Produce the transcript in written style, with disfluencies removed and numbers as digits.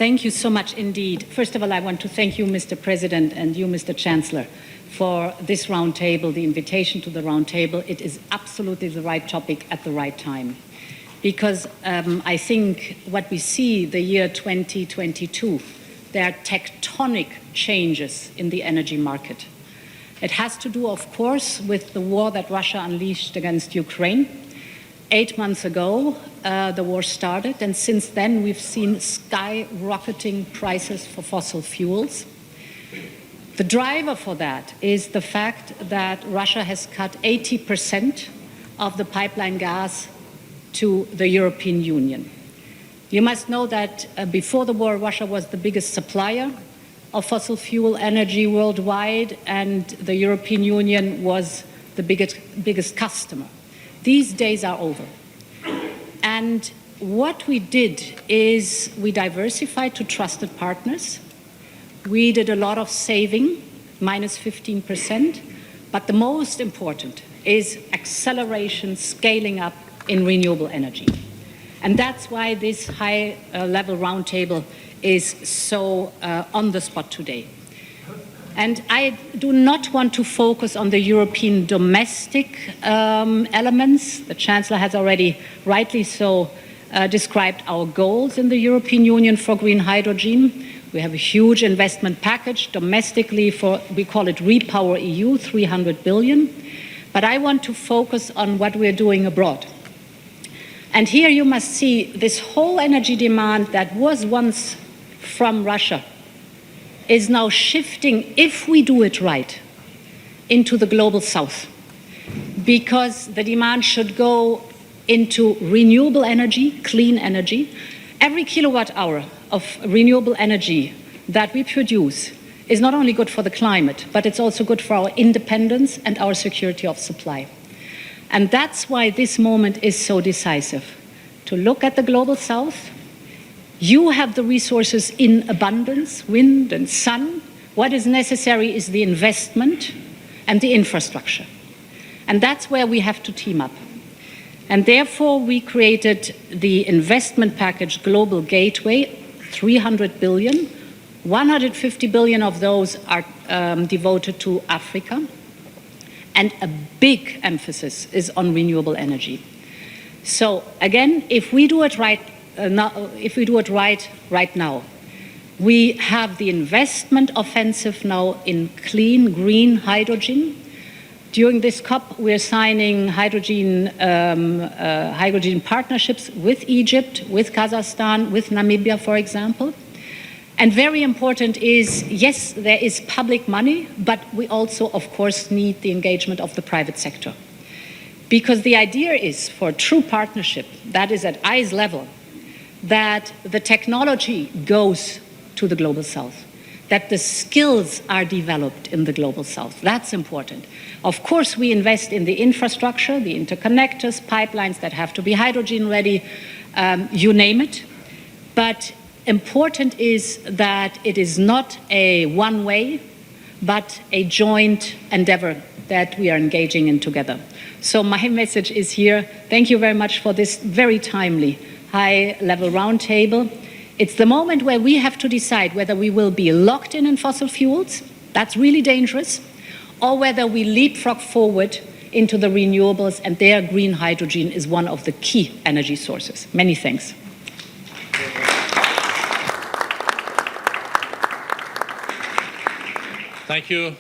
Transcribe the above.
Thank you so much indeed. First of all, I want to thank you, Mr. President, and you, Mr. Chancellor, for this roundtable, the invitation to the roundtable. It is absolutely the right topic at the right time. Because I think what we see the year 2022, there are tectonic changes in the energy market. It has to do, of course, with the war that Russia unleashed against Ukraine. 8 months ago, the war started, and since then we've seen skyrocketing prices for fossil fuels. The driver for that is the fact that Russia has cut 80% of the pipeline gas to the European Union. You must know that before the war, Russia was the biggest supplier of fossil fuel energy worldwide, and the European Union was the biggest customer. These days are over. And what we did is we diversified to trusted partners. We did a lot of saving, minus 15%, but the most important is acceleration, scaling up in renewable energy. And that's why this high-level roundtable is so on the spot today. And I do not want to focus on the European domestic elements. The Chancellor has already rightly so described our goals in the European Union for green hydrogen. We have a huge investment package domestically for, we call it Repower EU, 300 billion. But I want to focus on what we're doing abroad. And here you must see this whole energy demand that was once from Russia is now shifting, if we do it right, into the global south. Because the demand should go into renewable energy, clean energy. Every kilowatt hour of renewable energy that we produce is not only good for the climate, but it's also good for our independence and our security of supply. And that's why this moment is so decisive. To look at the global south. You have the resources in abundance, wind and sun. What is necessary is the investment and the infrastructure. And that's where we have to team up. And therefore, we created the investment package Global Gateway, 300 billion. 150 billion of those are devoted to Africa. And a big emphasis is on renewable energy. So again, if we do it right right now, we have the investment offensive now in clean, green hydrogen. During this COP, we're signing hydrogen partnerships with Egypt, with Kazakhstan, with Namibia, for example. And very important is, yes, there is public money, but we also, of course, need the engagement of the private sector. Because the idea is, for a true partnership that is at eyes level, that the technology goes to the global south, that the skills are developed in the global south. That's important. Of course, we invest in the infrastructure, the interconnectors, pipelines that have to be hydrogen ready, you name it. But important is that it is not a one-way, but a joint endeavor that we are engaging in together. So my message is here. Thank you very much for this very timely high-level roundtable. It's the moment where we have to decide whether we will be locked in fossil fuels, that's really dangerous, or whether we leapfrog forward into the renewables, and there green hydrogen is one of the key energy sources. Many thanks. Thank you.